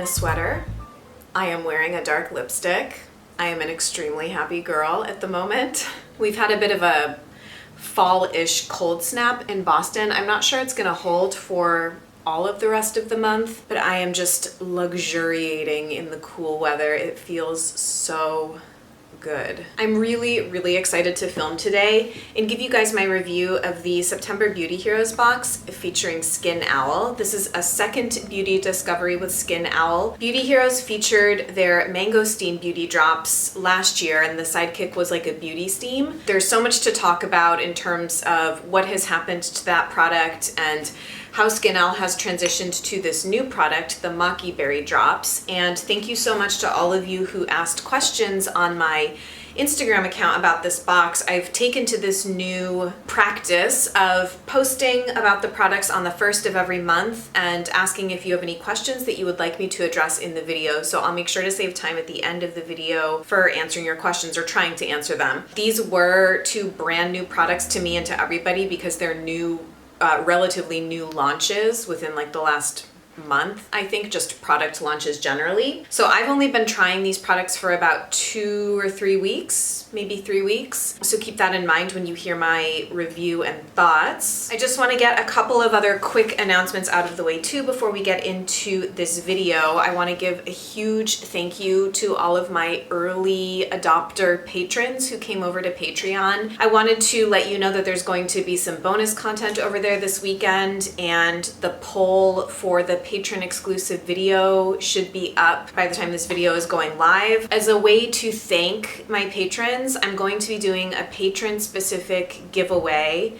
sweater. I am wearing a dark lipstick. I am an extremely happy girl at the moment. We've had a bit of a fall-ish cold snap in Boston. I'm not sure it's gonna hold for all of the rest of the month, but I am just luxuriating in the cool weather. It feels so good. I'm really excited to film today and give you guys my review of the September Beauty Heroes box featuring Skin Owl. This is a second beauty discovery with Skin Owl. Beauty Heroes featured their mangosteen beauty drops last year, and the sidekick was like a beauty steam. There's so much to talk about in terms of what has happened to that product and how Skin Owl has transitioned to this new product, the Maqui berry drops. And thank you so much to all of you who asked questions on my Instagram account about this box. I've taken to this new practice of posting about the products on the first of every month and asking if you have any questions that you would like me to address in the video. So I'll make sure to save time at the end of the video for answering your questions or trying to answer them. These were two brand new products to me and to everybody because they're new, relatively new launches within like the last month, I think, just product launches generally. So I've only been trying these products for about 2 or 3 weeks, maybe 3 weeks. So keep that in mind when you hear my review and thoughts. I just want to get a couple of other quick announcements out of the way too before we get into this video. I want to give a huge thank you to all of my early adopter patrons who came over to Patreon. I wanted to let you know that there's going to be some bonus content over there this weekend, and the poll for the patron exclusive video should be up by the time this video is going live. As a way to thank my patrons, I'm going to be doing a patron specific giveaway,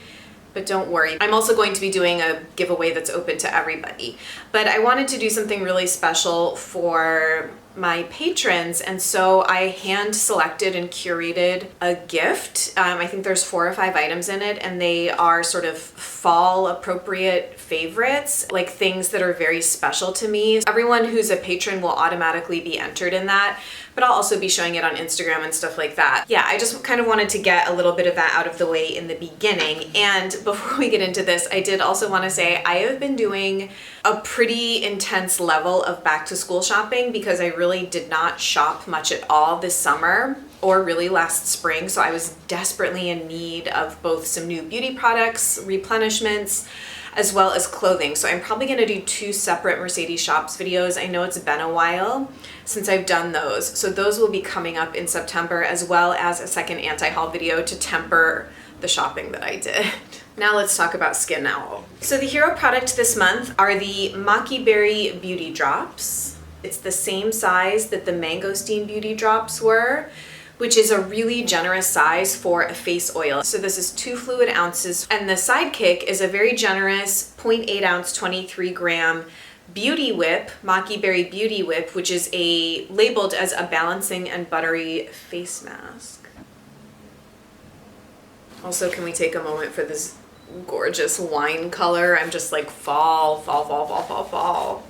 but don't worry, I'm also going to be doing a giveaway that's open to everybody. But I wanted to do something really special for my patrons, and so I hand selected and curated a gift. I think there's 4 or 5 items in it, and they are sort of fall appropriate favorites, like things that are very special to me. Everyone who's a patron will automatically be entered in that, but I'll also be showing it on Instagram and stuff like that. Yeah, I just kind of wanted to get a little bit of that out of the way in the beginning. And before we get into this, I did also want to say I have been doing a pretty intense level of back to school shopping because I really did not shop much at all this summer or really last spring. So I was desperately in need of both some new beauty products, replenishments, as well as clothing. So I'm probably gonna do 2 separate Mercedes Shops videos. I know it's been a while since I've done those. So those will be coming up in September, as well as a second anti-haul video to temper the shopping that I did. Now let's talk about Skin Owl. So the hero product this month are the Maqui berry beauty drops. It's the same size that the mangosteen beauty drops were, which is a really generous size for a face oil. So this is 2 fluid ounces, and the sidekick is a very generous 0.8 ounce, 23 gram beauty whip, Maqui berry beauty whip, which is labeled as a balancing and buttery face mask. Also, can we take a moment for this gorgeous wine color? I'm just like fall.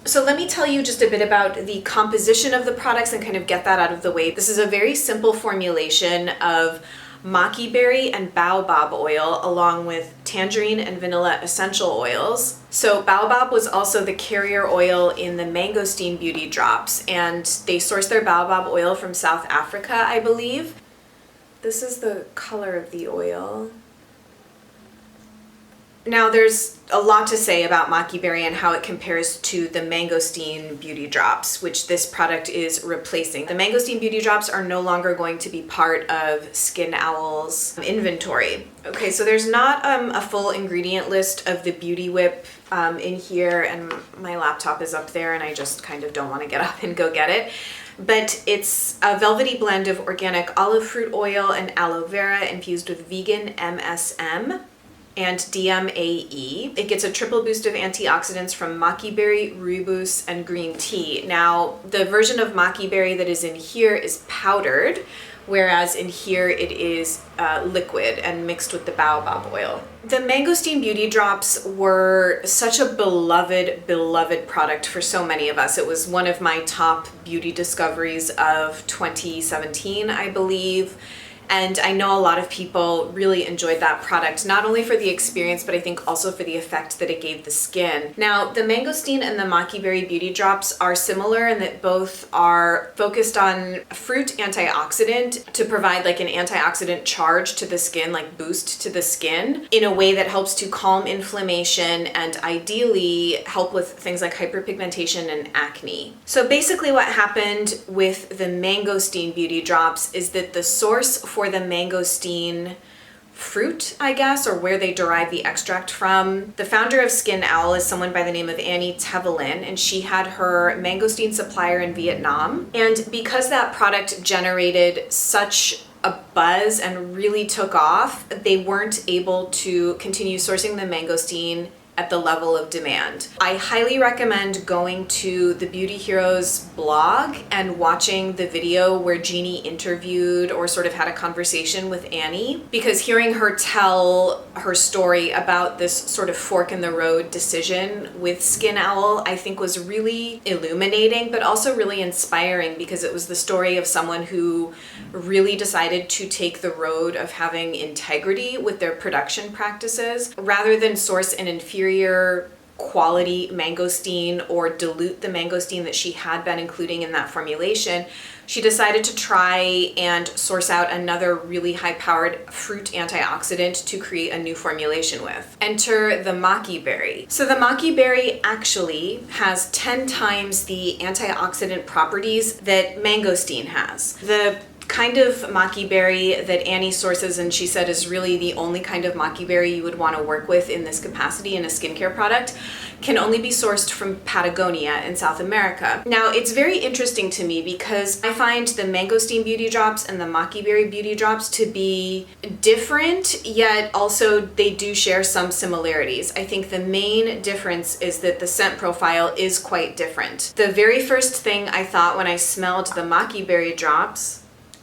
So let me tell you just a bit about the composition of the products and kind of get that out of the way. This is a very simple formulation of Maqui berry and baobab oil along with tangerine and vanilla essential oils. So baobab was also the carrier oil in the mangosteen beauty drops, and they source their baobab oil from South Africa, I believe. This is the color of the oil. Now there's a lot to say about Maqui berry and how it compares to the mangosteen beauty drops, which this product is replacing. The mangosteen beauty drops are no longer going to be part of Skin Owl's inventory. Okay, so there's not a full ingredient list of the beauty whip in here, and my laptop is up there and I just kind of don't want to get up and go get it. But it's a velvety blend of organic olive fruit oil and aloe vera infused with vegan MSM and DMAE. It gets a triple boost of antioxidants from Maqui berry, rooibos, and green tea. Now, the version of Maqui berry that is in here is powdered, whereas in here it is liquid and mixed with the baobab oil. The mangosteen beauty drops were such a beloved product for so many of us. It was one of my top beauty discoveries of 2017, I believe. And I know a lot of people really enjoyed that product, not only for the experience, but I think also for the effect that it gave the skin. Now, the mangosteen and the Maqui Berry Beauty Drops are similar in that both are focused on fruit antioxidant to provide like an antioxidant charge to the skin, like boost to the skin in a way that helps to calm inflammation and ideally help with things like hyperpigmentation and acne. So basically what happened with the mangosteen beauty drops is that the source for the mangosteen fruit, I guess, or where they derive the extract from. The founder of Skin Owl is someone by the name of Annie Tevelin, and she had her mangosteen supplier in Vietnam. And because that product generated such a buzz and really took off, they weren't able to continue sourcing the mangosteen at the level of demand. I highly recommend going to the Beauty Heroes blog and watching the video where Jeannie interviewed or sort of had a conversation with Annie, because hearing her tell her story about this sort of fork in the road decision with Skin Owl, I think was really illuminating, but also really inspiring, because it was the story of someone who really decided to take the road of having integrity with their production practices rather than source an inferior quality mangosteen or dilute the mangosteen that she had been including in that formulation. She decided to try and source out another really high-powered fruit antioxidant to create a new formulation with. Enter the Maqui Berry. So the Maqui Berry actually has 10 times the antioxidant properties that mangosteen has. The kind of Maqui berry that Annie sources, and she said is really the only kind of Maqui berry you would want to work with in this capacity in a skincare product, can only be sourced from Patagonia in South America. Now, it's very interesting to me because I find the mangosteen beauty drops and the Maqui berry beauty drops to be different, yet also they do share some similarities. I think the main difference is that the scent profile is quite different. The very first thing I thought when I smelled the Maqui berry drops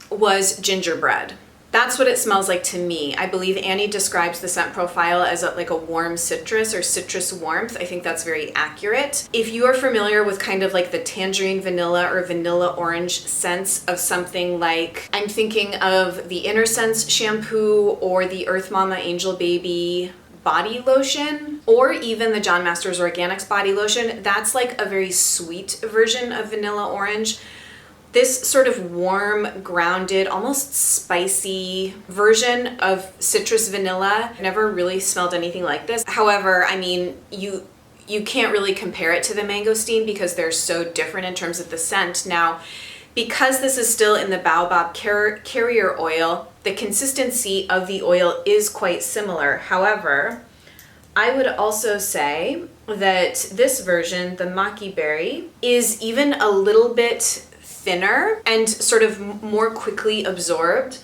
was gingerbread. That's what it smells like to me. I believe Annie describes the scent profile as like a warm citrus or citrus warmth. I think that's very accurate. If you are familiar with kind of like the tangerine vanilla or vanilla orange scents of something like, I'm thinking of the Inner Sense shampoo or the Earth Mama Angel Baby body lotion, or even the John Masters Organics body lotion, that's like a very sweet version of vanilla orange. This sort of warm, grounded, almost spicy version of citrus vanilla. I never really smelled anything like this. However, I mean, you can't really compare it to the mangosteen because they're so different in terms of the scent. Now, because this is still in the baobab carrier oil, the consistency of the oil is quite similar. However, I would also say that this version, the Maqui berry, is even a little bit thinner and sort of more quickly absorbed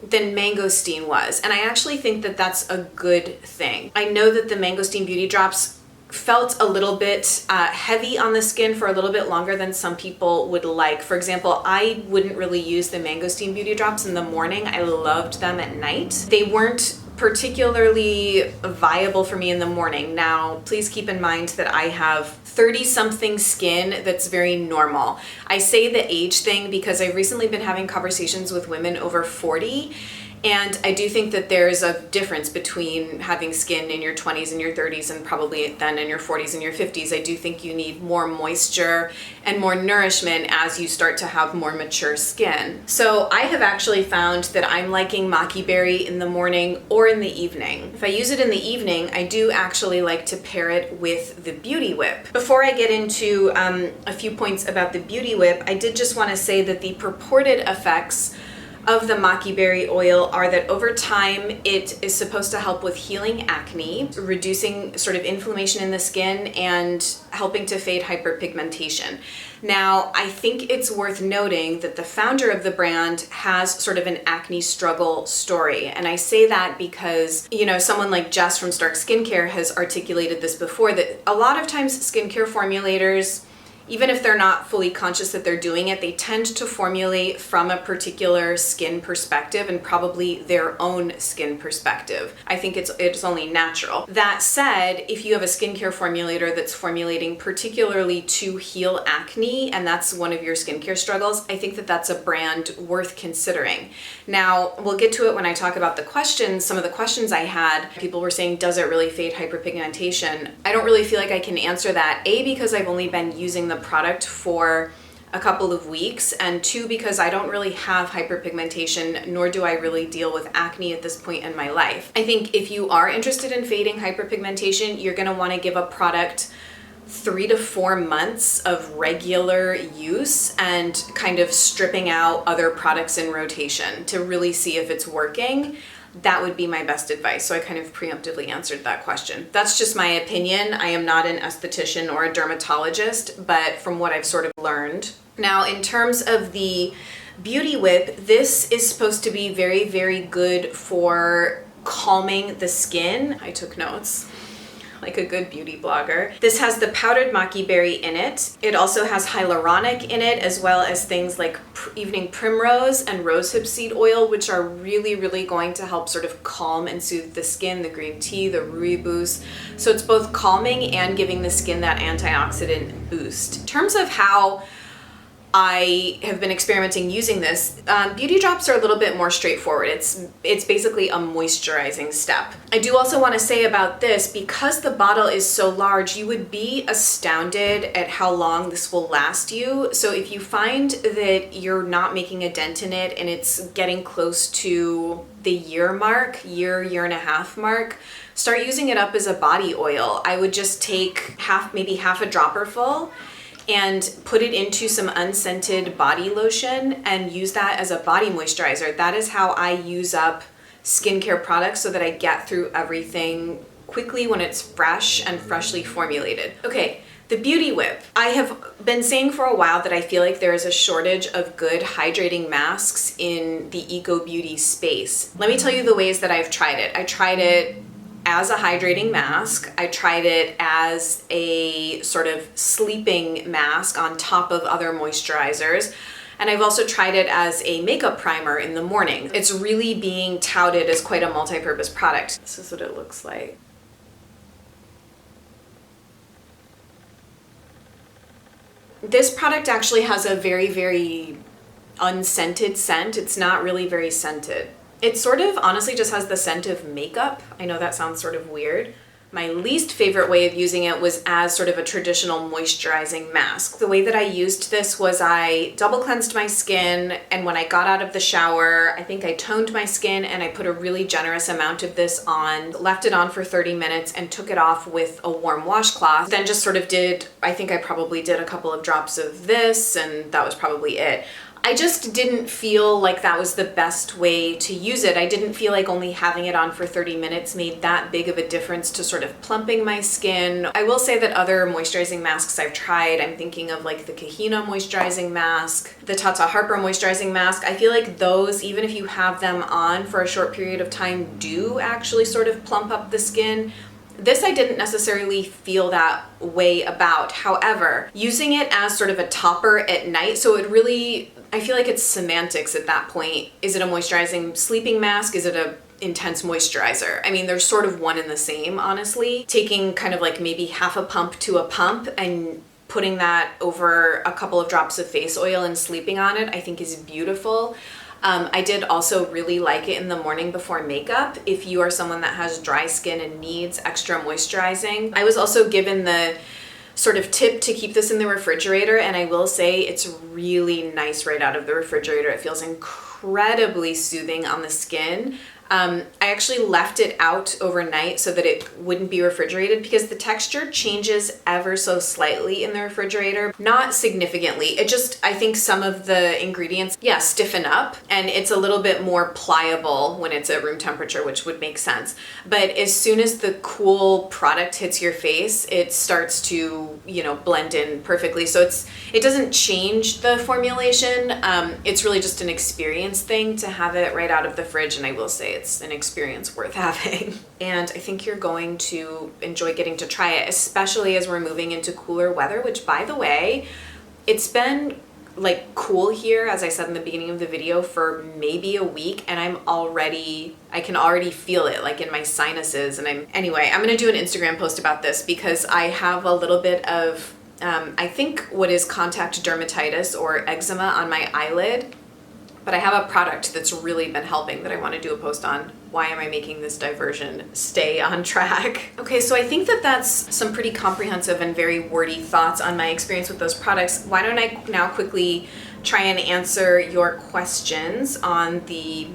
than mangosteen was. And I actually think that that's a good thing. I know that the mangosteen beauty drops felt a little bit heavy on the skin for a little bit longer than some people would like. For example, I wouldn't really use the mangosteen beauty drops in the morning. I loved them at night. They weren't particularly viable for me in the morning. Now, please keep in mind that I have 30-something skin that's very normal. I say the age thing because I've recently been having conversations with women over 40, and I do think that there's a difference between having skin in your 20s and your 30s and probably then in your 40s and your 50s. I do think you need more moisture and more nourishment as you start to have more mature skin. So I have actually found that I'm liking Maqui berry in the morning or in the evening. If I use it in the evening, I do actually like to pair it with the Beauty Whip. Before I get into a few points about the Beauty Whip, I did just want to say that the purported effects of the Maqui berry oil are that over time it is supposed to help with healing acne, reducing sort of inflammation in the skin, and helping to fade hyperpigmentation. Now, I think it's worth noting that the founder of the brand has sort of an acne struggle story. And I say that because, you know, someone like Jess from Stark Skincare has articulated this before, that a lot of times skincare formulators, even if they're not fully conscious that they're doing it, they tend to formulate from a particular skin perspective and probably their own skin perspective. I think it's only natural. That said, if you have a skincare formulator that's formulating particularly to heal acne, and that's one of your skincare struggles, I think that that's a brand worth considering. Now, we'll get to it when I talk about the questions. Some of the questions I had, people were saying, does it really fade hyperpigmentation? I don't really feel like I can answer that. A, because I've only been using the product for a couple of weeks, and two, because I don't really have hyperpigmentation, nor do I really deal with acne at this point in my life. I think if you are interested in fading hyperpigmentation, you're gonna wanna give a product 3 to 4 months of regular use and kind of stripping out other products in rotation to really see if it's working. That would be my best advice. So I kind of preemptively answered that question. That's just my opinion. I am not an esthetician or a dermatologist, but from what I've sort of learned. Now, in terms of the Beauty Whip, this is supposed to be very, very good for calming the skin. I took notes like a good beauty blogger. This has the powdered maqui berry in it. It also has hyaluronic in it, as well as things like evening primrose and rosehip seed oil, which are really, really going to help sort of calm and soothe the skin, the green tea, the rooibos. So it's both calming and giving the skin that antioxidant boost. In terms of how I have been experimenting using this. Beauty drops are a little bit more straightforward. It's basically a moisturizing step. I do also want to say about this, because the bottle is so large, you would be astounded at how long this will last you. So if you find that you're not making a dent in it and it's getting close to the year mark, year and a half mark, start using it up as a body oil. I would just take maybe half a dropper full and put it into some unscented body lotion and use that as a body moisturizer. That is how I use up skincare products, so that I get through everything quickly when it's fresh and freshly formulated. Okay, the Beauty Whip. I have been saying for a while that I feel like there is a shortage of good hydrating masks in the eco beauty space. Let me tell you the ways that I've tried it. I tried it as a hydrating mask. I tried it as a sort of sleeping mask on top of other moisturizers. And I've also tried it as a makeup primer in the morning. It's really being touted as quite a multi-purpose product. This is what it looks like. This product actually has a very, very unscented scent. It's not really very scented. It sort of honestly just has the scent of makeup. I know that sounds sort of weird. My least favorite way of using it was as sort of a traditional moisturizing mask. The way that I used this was I double cleansed my skin, and when I got out of the shower, I think I toned my skin and I put a really generous amount of this on, left it on for 30 minutes and took it off with a warm washcloth. Then just sort of I think I probably did a couple of drops of this, and that was probably it. I just didn't feel like that was the best way to use it. I didn't feel like only having it on for 30 minutes made that big of a difference to sort of plumping my skin. I will say that other moisturizing masks I've tried, I'm thinking of like the Kahina moisturizing mask, the Tata Harper moisturizing mask. I feel like those, even if you have them on for a short period of time, do actually sort of plump up the skin. This I didn't necessarily feel that way about. However, using it as sort of a topper at night, so it really, I feel like it's semantics at that point. Is it a moisturizing sleeping mask? Is it a intense moisturizer? I mean, they're sort of one and the same, honestly. Taking kind of like maybe half a pump to a pump and putting that over a couple of drops of face oil and sleeping on it, I think is beautiful. I did also really like it in the morning before makeup if you are someone that has dry skin and needs extra moisturizing. I was also given the sort of tip to keep this in the refrigerator, and I will say it's really nice right out of the refrigerator. It feels incredibly soothing on the skin. I actually left it out overnight so that it wouldn't be refrigerated, because the texture changes ever so slightly in the refrigerator. Not significantly. It just, I think some of the ingredients, stiffen up, and it's a little bit more pliable when it's at room temperature, which would make sense. But as soon as the cool product hits your face, it starts to, blend in perfectly. So it doesn't change the formulation. It's really just an experience thing to have it right out of the fridge, and I will say it's an experience worth having. And I think you're going to enjoy getting to try it, especially as we're moving into cooler weather, which, by the way, it's been like cool here, as I said in the beginning of the video, for maybe a week, and I can already feel it like in my sinuses. And anyway, I'm gonna do an Instagram post about this because I have a little bit of I think what is contact dermatitis or eczema on my eyelid, but I have a product that's really been helping that I want to do a post on. Why am I making this diversion stay on track? Okay, so I think that that's some pretty comprehensive and very wordy thoughts on my experience with those products. Why don't I now quickly try and answer your questions on the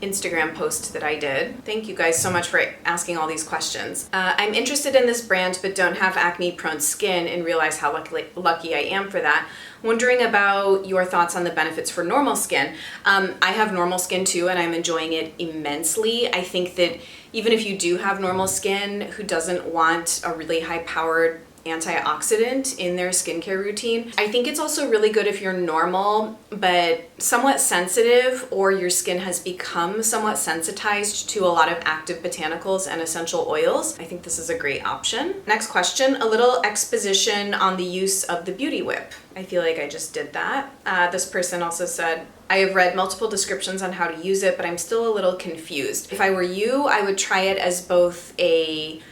Instagram post that I did. Thank you guys so much for asking all these questions. I'm interested in this brand but don't have acne prone skin and realize how lucky I am for that. Wondering about your thoughts on the benefits for normal skin. I have normal skin too and I'm enjoying it immensely. I think that even if you do have normal skin who doesn't want a really high powered antioxidant in their skincare routine, I think it's also really good if you're normal but somewhat sensitive, or your skin has become somewhat sensitized to a lot of active botanicals and essential oils. I think this is a great option. Next question, a little exposition on the use of the Beauty Whip. I feel like I just did that. This person also said, I have read multiple descriptions on how to use it, but I'm still a little confused. If I were you, I would try it as both a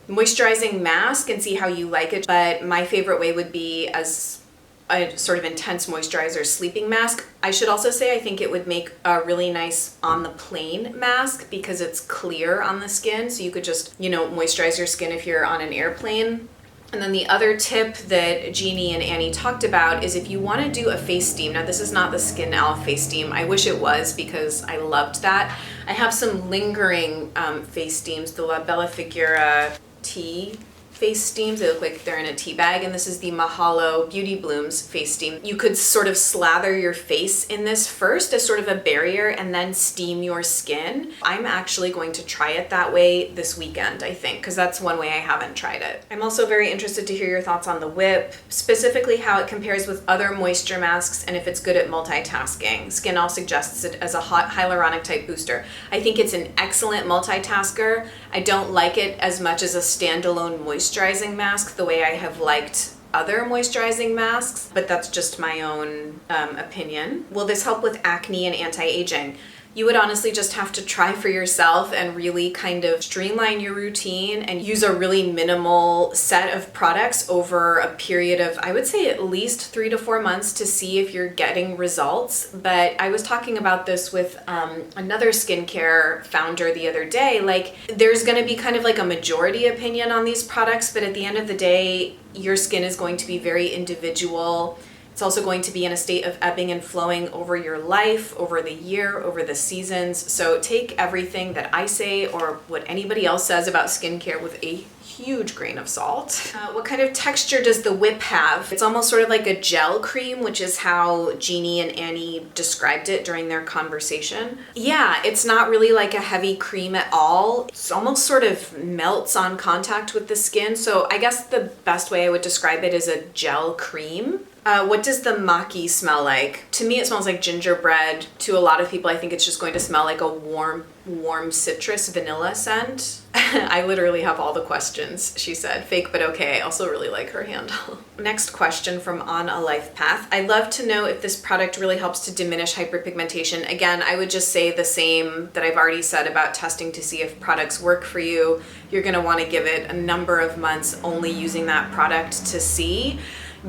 moisturizing mask and see how you like it, but my favorite way would be as a sort of intense moisturizer sleeping mask. I should also say I think it would make a really nice on the plane mask because it's clear on the skin, so you could just, moisturize your skin if you're on an airplane. And then the other tip that Jeannie and Annie talked about is if you want to do a face steam. Now this is not the Skin Owl face steam. I wish it was because I loved that. I have some lingering face steams, the La Bella Figura tea face steams. They look like they're in a tea bag, and this is the Mahalo Beauty Blooms face steam. You could sort of slather your face in this first as sort of a barrier and then steam your skin. I'm actually going to try it that way this weekend, I think, because that's one way I haven't tried it. I'm also very interested to hear your thoughts on the whip, specifically how it compares with other moisture masks and if it's good at multitasking. Skin All suggests it as a hot hyaluronic type booster. I think it's an excellent multitasker. I don't like it as much as a standalone moisturizing mask the way I have liked other moisturizing masks, but that's just my own opinion. Will this help with acne and anti-aging? You would honestly just have to try for yourself and really kind of streamline your routine and use a really minimal set of products over a period of, I would say, at least 3 to 4 months to see if you're getting results. But I was talking about this with another skincare founder the other day. Like, there's going to be kind of like a majority opinion on these products, but at the end of the day, your skin is going to be very individual. It's also going to be in a state of ebbing and flowing over your life, over the year, over the seasons. So take everything that I say or what anybody else says about skincare with a huge grain of salt. What kind of texture does the whip have? It's almost sort of like a gel cream, which is how Jeannie and Annie described it during their conversation. Yeah, it's not really like a heavy cream at all. It's almost sort of melts on contact with the skin. So I guess the best way I would describe it is a gel cream. What does the Maqui smell like? To me, it smells like gingerbread. To a lot of people, I think it's just going to smell like a warm citrus vanilla scent. I literally have all the questions, she said. Fake but okay. I also really like her handle. Next question from On a Life Path. I'd love to know if this product really helps to diminish hyperpigmentation. Again, I would just say the same that I've already said about testing to see if products work for you. You're gonna wanna give it a number of months only using that product to see.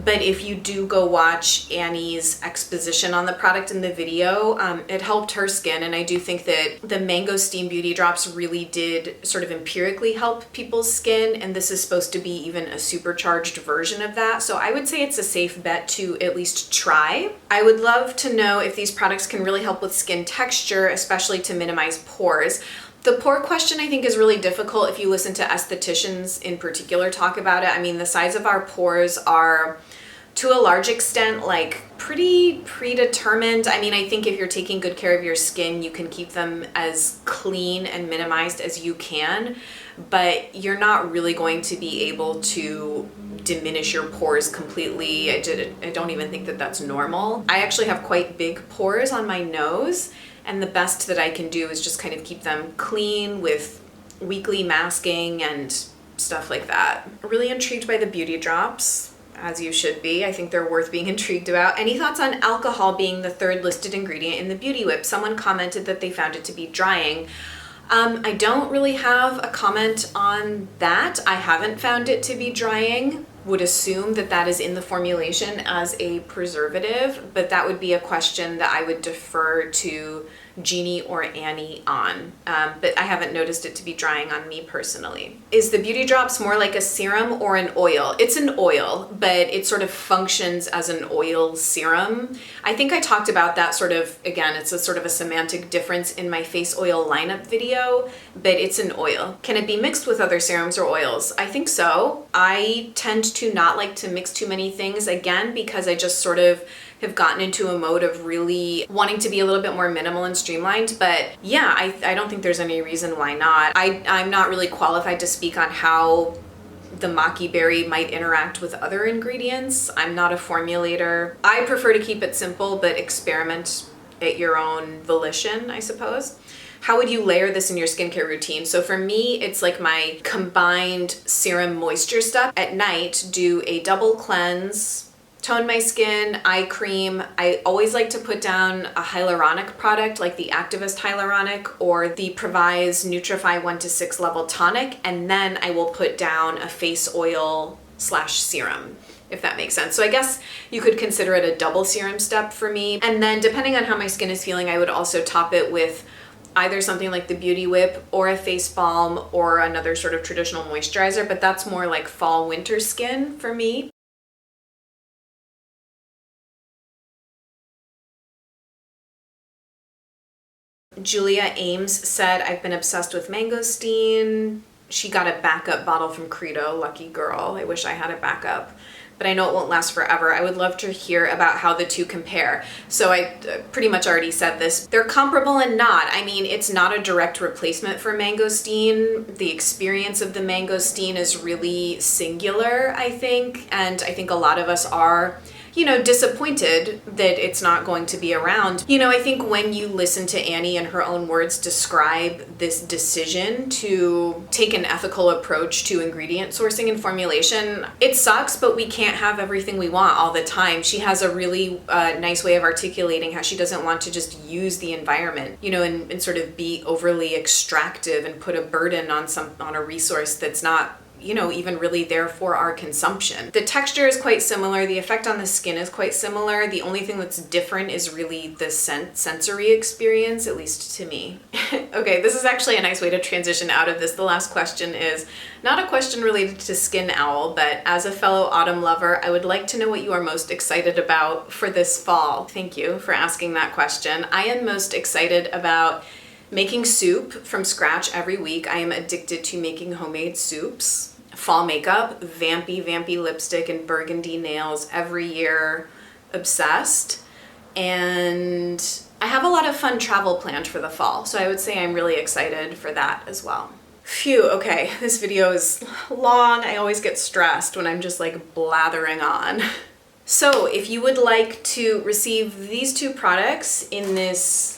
But if you do go watch Annie's exposition on the product in the video, it helped her skin. And I do think that the Mango Steam Beauty Drops really did sort of empirically help people's skin. And this is supposed to be even a supercharged version of that. So I would say it's a safe bet to at least try. I would love to know if these products can really help with skin texture, especially to minimize pores. The pore question, I think, is really difficult if you listen to estheticians in particular talk about it. I mean, the size of our pores are, to a large extent, like pretty predetermined. I mean, I think if you're taking good care of your skin, you can keep them as clean and minimized as you can, but you're not really going to be able to diminish your pores completely. I don't even think that that's normal. I actually have quite big pores on my nose, And the best that I can do is just kind of keep them clean with weekly masking and stuff like that. Really intrigued by the beauty drops, as you should be. I think they're worth being intrigued about. Any thoughts on alcohol being the third listed ingredient in the Beauty Whip? Someone commented that they found it to be drying. I don't really have a comment on that. I haven't found it to be drying. Would assume that that is in the formulation as a preservative, but that would be a question that I would defer to Jeannie or Annie on, but I haven't noticed it to be drying on me personally. Is the Beauty Drops more like a serum or an oil? It's an oil, but it sort of functions as an oil serum. I think I talked about that sort of, again, it's a sort of a semantic difference in my face oil lineup video, but it's an oil. Can it be mixed with other serums or oils? I think so. I tend to not like to mix too many things, again, because I just sort of have gotten into a mode of really wanting to be a little bit more minimal and streamlined. But yeah, I don't think there's any reason why not. I'm not really qualified to speak on how the Maqui berry might interact with other ingredients. I'm not a formulator. I prefer to keep it simple, but experiment at your own volition, I suppose. How would you layer this in your skincare routine? So for me, it's like my combined serum moisture stuff. At night, do a double cleanse, tone my skin, eye cream. I always like to put down a hyaluronic product like the Activist Hyaluronic or the Provise Nutrify 1 to 6 level tonic, and then I will put down a face oil / serum, if that makes sense. So I guess you could consider it a double serum step for me. And then depending on how my skin is feeling, I would also top it with either something like the Beauty Whip or a face balm or another sort of traditional moisturizer, but that's more like fall winter skin for me. Julia Ames said, I've been obsessed with mangosteen. She got a backup bottle from Credo, lucky girl. I wish I had a backup, but I know it won't last forever. I would love to hear about how the two compare. So I pretty much already said this. They're comparable and not. I mean, it's not a direct replacement for mangosteen. The experience of the mangosteen is really singular, I think, and I think a lot of us are, you know, disappointed that it's not going to be around. You know, I think when you listen to Annie in her own words describe this decision to take an ethical approach to ingredient sourcing and formulation, it sucks, but we can't have everything we want all the time. She has a really nice way of articulating how she doesn't want to just use the environment, you know, and sort of be overly extractive and put a burden on a resource that's not, you know, even really there for our consumption. The texture is quite similar. The effect on the skin is quite similar. The only thing that's different is really the sensory experience, at least to me. Okay, this is actually a nice way to transition out of this. The last question is not a question related to Skin Owl, but as a fellow autumn lover, I would like to know what you are most excited about for this fall. Thank you for asking that question. I am most excited about making soup from scratch every week. I am addicted to making homemade soups. Fall makeup, vampy lipstick and burgundy nails every year, obsessed. And I have a lot of fun travel planned for the fall, so I would say I'm really excited for that as well. Phew, okay, this video is long. I always get stressed when I'm just like blathering on. So if you would like to receive these two products in this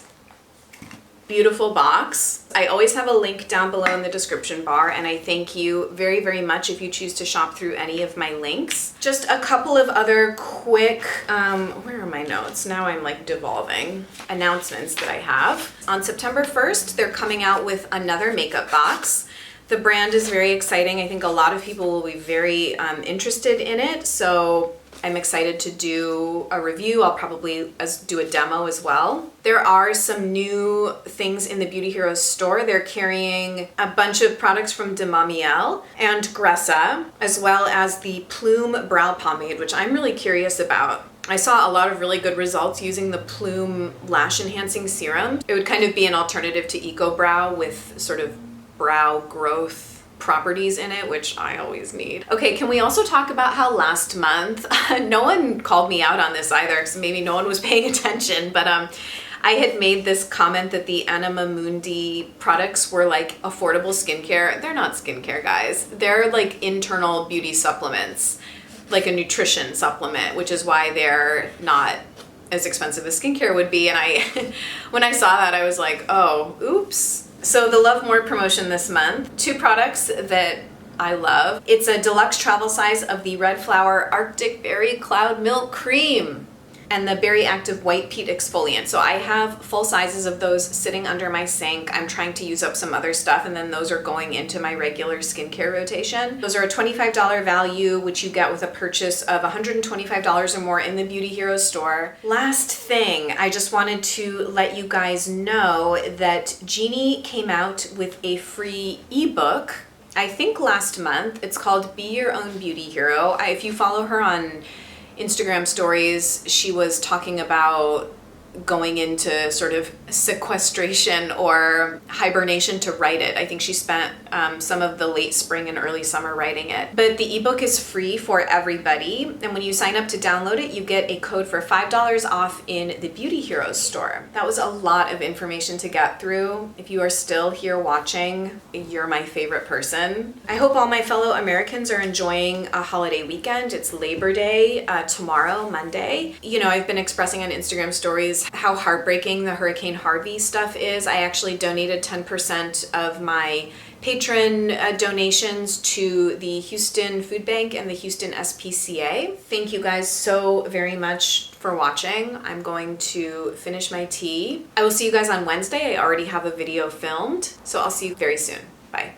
beautiful box, I always have a link down below in the description bar, and I thank you very, very much if you choose to shop through any of my links. Just a couple of other quick, where are my notes? Now I'm like devolving. Announcements that I have. On September 1st, they're coming out with another makeup box. The brand is very exciting. I think a lot of people will be very interested in it, so I'm excited to do a review. I'll probably do a demo as well. There are some new things in the Beauty Heroes store. They're carrying a bunch of products from De Mamiel and Gressa, as well as the Plume Brow Pomade, which I'm really curious about. I saw a lot of really good results using the Plume Lash Enhancing Serum. It would kind of be an alternative to Eco Brow with sort of brow growth properties in it, which I always need. Okay, can we also talk about how last month, no one called me out on this either, because maybe no one was paying attention, but I had made this comment that the Anima Mundi products were like affordable skincare. They're not skincare, guys. They're like internal beauty supplements, like a nutrition supplement, which is why they're not as expensive as skincare would be. And I, when I saw that, I was like, oh, oops. So the Love More promotion this month, 2 products that I love. It's a deluxe travel size of the Red Flower Arctic Berry Cloud Milk Cream and the Berry Active White Peat Exfoliant. So I have full sizes of those sitting under my sink. I'm trying to use up some other stuff, and then those are going into my regular skincare rotation. Those are a $25 value, which you get with a purchase of $125 or more in the Beauty Heroes store. Last thing, I just wanted to let you guys know that Jeannie came out with a free ebook, I think last month. It's called Be Your Own Beauty Hero. If you follow her on Instagram stories, she was talking about going into sort of sequestration or hibernation to write it. I think she spent some of the late spring and early summer writing it. But the ebook is free for everybody, and when you sign up to download it, you get a code for $5 off in the Beauty Heroes store. That was a lot of information to get through. If you are still here watching, you're my favorite person. I hope all my fellow Americans are enjoying a holiday weekend. It's Labor Day tomorrow, Monday. You know, I've been expressing on Instagram stories how heartbreaking the Hurricane Harvey stuff is. I actually donated 10% of my patron donations to the Houston Food Bank and the Houston SPCA. Thank you guys so very much for watching. I'm going to finish my tea. I will see you guys on Wednesday. I already have a video filmed, so I'll see you very soon. Bye.